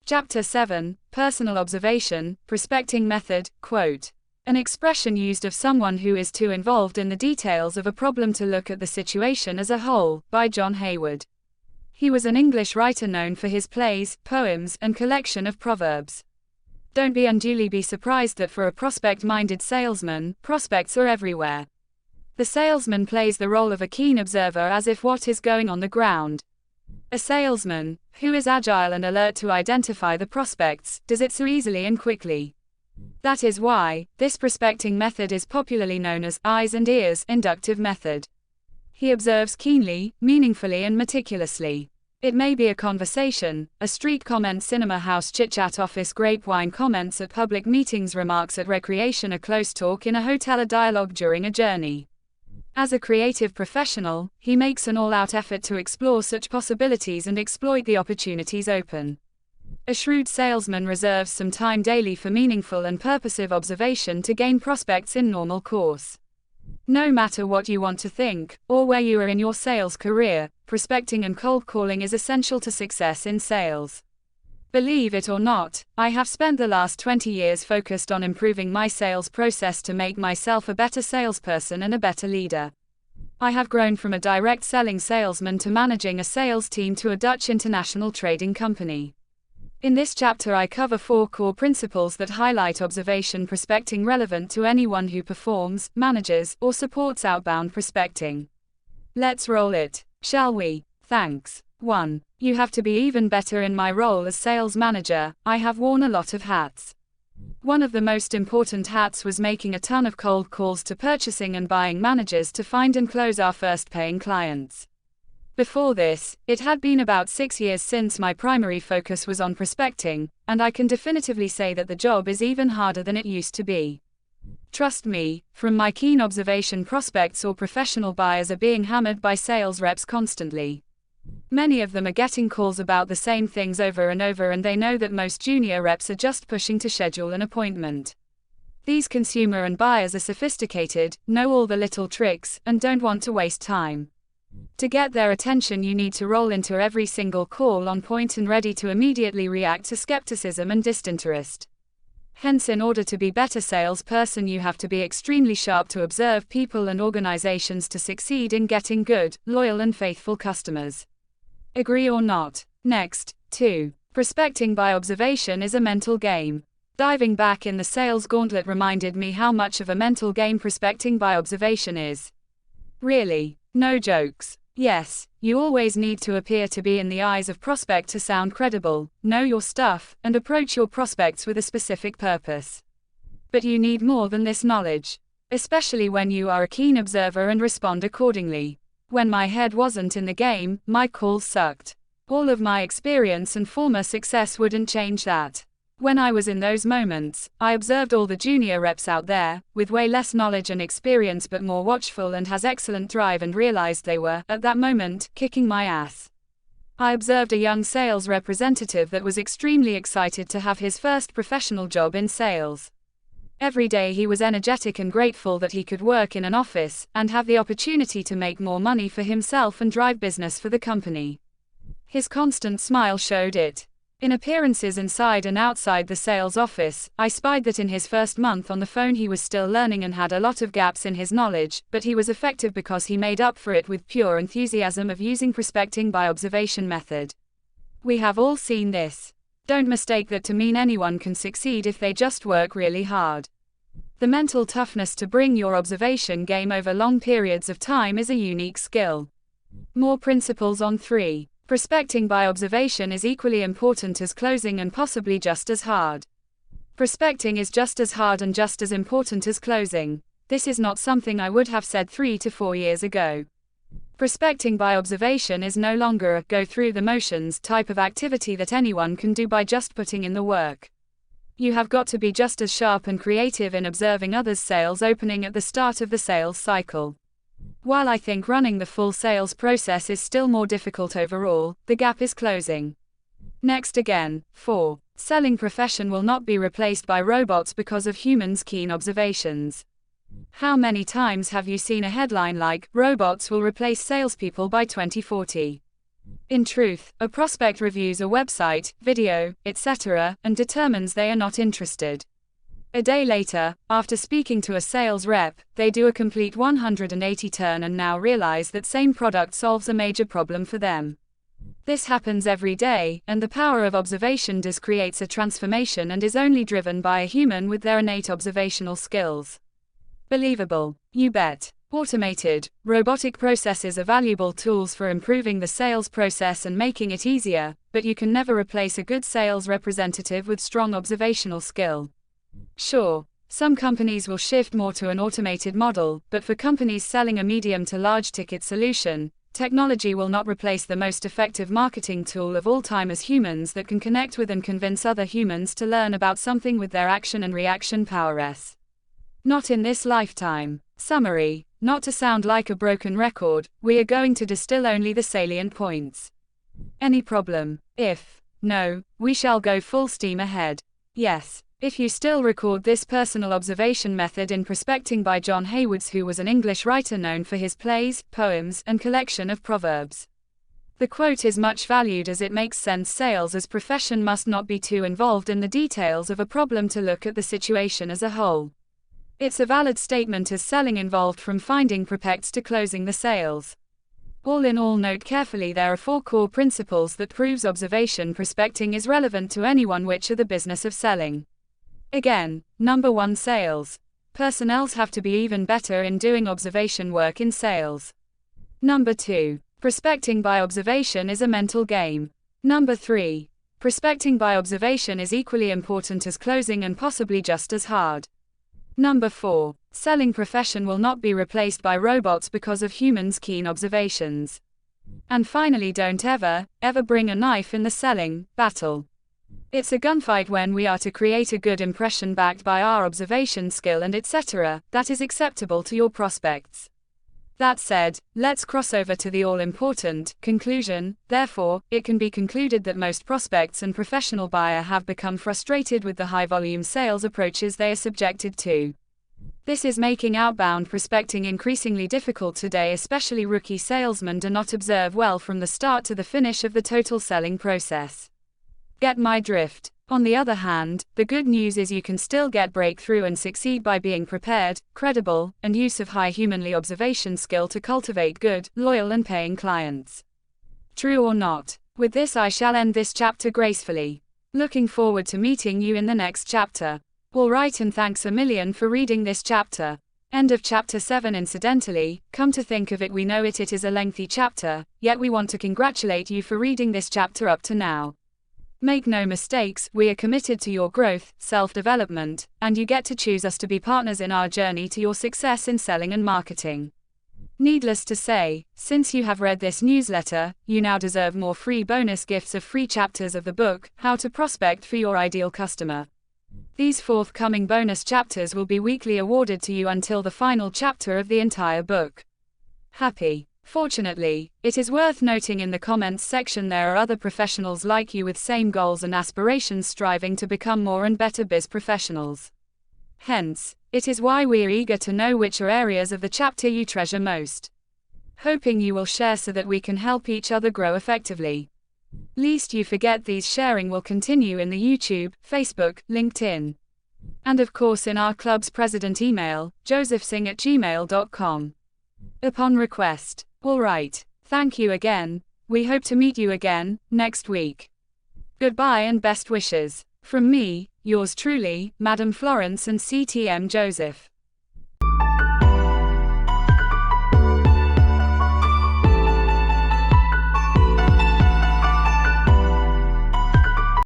Chapter 7, Personal Observation, Prospecting Method, quote. An expression used of someone who is too involved in the details of a problem to look at the situation as a whole, by John Hayward. He was an English writer known for his plays, poems, and collection of proverbs. Don't be unduly surprised that for a prospect-minded salesman, prospects are everywhere. The salesman plays the role of a keen observer as if what is going on the ground. A salesman, who is agile and alert to identify the prospects, does it so easily and quickly. That is why, this prospecting method is popularly known as eyes and ears inductive method. He observes keenly, meaningfully and meticulously. It may be a conversation, a street comment, cinema house chit-chat, office grapevine, comments at public meetings, remarks at recreation, a close talk in a hotel, a dialogue during a journey. As a creative professional, he makes an all-out effort to explore such possibilities and exploit the opportunities open. A shrewd salesman reserves some time daily for meaningful and purposive observation to gain prospects in normal course. No matter what you want to think, or where you are in your sales career, prospecting and cold calling is essential to success in sales. Believe it or not, I have spent the last 20 years focused on improving my sales process to make myself a better salesperson and a better leader. I have grown from a direct selling salesman to managing a sales team to a Dutch international trading company. In this chapter I cover 4 core principles that highlight observation prospecting relevant to anyone who performs, manages, or supports outbound prospecting. Let's roll it, shall we? Thanks. 1. You have to be even better. In my role as sales manager, I have worn a lot of hats. One of the most important hats was making a ton of cold calls to purchasing and buying managers to find and close our first paying clients. Before this, it had been about 6 years since my primary focus was on prospecting, and I can definitively say that the job is even harder than it used to be. Trust me, from my keen observation, prospects or professional buyers are being hammered by sales reps constantly. Many of them are getting calls about the same things over and over, and they know that most junior reps are just pushing to schedule an appointment. These consumer and buyers are sophisticated, know all the little tricks, and don't want to waste time. To get their attention, you need to roll into every single call on point and ready to immediately react to skepticism and disinterest. Hence, in order to be a better salesperson, you have to be extremely sharp to observe people and organizations to succeed in getting good, loyal and faithful customers. Agree or not? Next, 2. Prospecting by observation is a mental game. Diving back in the sales gauntlet reminded me how much of a mental game prospecting by observation is. Really, no jokes. Yes, you always need to appear to be in the eyes of prospect to sound credible, know your stuff, and approach your prospects with a specific purpose. But you need more than this knowledge, especially when you are a keen observer and respond accordingly. When my head wasn't in the game, my calls sucked. All of my experience and former success wouldn't change that. When I was in those moments, I observed all the junior reps out there, with way less knowledge and experience but more watchful and has excellent drive, and realized they were, at that moment, kicking my ass. I observed a young sales representative that was extremely excited to have his first professional job in sales. Every day he was energetic and grateful that he could work in an office, and have the opportunity to make more money for himself and drive business for the company. His constant smile showed it. In appearances inside and outside the sales office, I spied that in his first month on the phone he was still learning and had a lot of gaps in his knowledge, but he was effective because he made up for it with pure enthusiasm of using prospecting by observation method. We have all seen this. Don't mistake that to mean anyone can succeed if they just work really hard. The mental toughness to bring your observation game over long periods of time is a unique skill. More principles on 3. Prospecting by observation is equally important as closing and possibly just as hard. Prospecting is just as hard and just as important as closing. This is not something I would have said 3 to 4 years ago. Prospecting by observation is no longer a go through the motions type of activity that anyone can do by just putting in the work. You have got to be just as sharp and creative in observing others' sales opening at the start of the sales cycle. While I think running the full sales process is still more difficult overall, the gap is closing. Next again, 4. Selling profession will not be replaced by robots because of humans' keen observations. How many times have you seen a headline like, "Robots will replace salespeople by 2040"? In truth, a prospect reviews a website, video, etc., and determines they are not interested. A day later, after speaking to a sales rep, they do a complete 180 turn and now realize that same product solves a major problem for them. This happens every day, and the power of observation does creates a transformation and is only driven by a human with their innate observational skills. Believable? You bet. Automated, robotic processes are valuable tools for improving the sales process and making it easier, but you can never replace a good sales representative with strong observational skill. Sure, some companies will shift more to an automated model, but for companies selling a medium to large ticket solution, technology will not replace the most effective marketing tool of all time as humans that can connect with and convince other humans to learn about something with their action and reaction powers. Not in this lifetime. Summary. Not to sound like a broken record, we are going to distill only the salient points. Any problem? If no, we shall go full steam ahead. Yes. If you still record this personal observation method in Prospecting by John Haywards, who was an English writer known for his plays, poems, and collection of proverbs. The quote is much valued as it makes sense. Sales as profession must not be too involved in the details of a problem to look at the situation as a whole. It's a valid statement as selling involved from finding prospects to closing the sales. All in all, note carefully there are 4 core principles that proves observation prospecting is relevant to anyone which are the business of selling. Again, number 1, sales. Personnels have to be even better in doing observation work in sales. Number 2, prospecting by observation is a mental game. Number 3, prospecting by observation is equally important as closing and possibly just as hard. Number 4, selling profession will not be replaced by robots because of humans' keen observations. And finally, don't ever bring a knife in the selling battle. It's a gunfight when we are to create a good impression backed by our observation skill and etc. that is acceptable to your prospects. That said, let's cross over to the all-important conclusion. Therefore, it can be concluded that most prospects and professional buyers have become frustrated with the high-volume sales approaches they are subjected to. This is making outbound prospecting increasingly difficult today, especially rookie salesmen do not observe well from the start to the finish of the total selling process. Get my drift? On the other hand, the good news is you can still get breakthrough and succeed by being prepared, credible, and use of high humanly observation skill to cultivate good, loyal and paying clients. True or not? With this I shall end this chapter gracefully. Looking forward to meeting you in the next chapter. Alright, and thanks a million for reading this chapter. End of chapter 7. Incidentally, come to think of it, we know it is a lengthy chapter, yet we want to congratulate you for reading this chapter up to now. Make no mistakes, we are committed to your growth, self-development, and you get to choose us to be partners in our journey to your success in selling and marketing. Needless to say, since you have read this newsletter, you now deserve more free bonus gifts of free chapters of the book, How to Prospect for Your Ideal Customer. These forthcoming bonus chapters will be weekly awarded to you until the final chapter of the entire book. Happy. Fortunately, it is worth noting in the comments section there are other professionals like you with same goals and aspirations striving to become more and better biz professionals. Hence, it is why we are eager to know which are areas of the chapter you treasure most. Hoping you will share so that we can help each other grow effectively. Lest you forget, these sharing will continue in the YouTube, Facebook, LinkedIn, and of course in our club's president email, josephsing@gmail.com. Upon request. Alright, thank you again. We hope to meet you again, next week. Goodbye and best wishes. From me, yours truly, Madam Florence and CTM Joseph.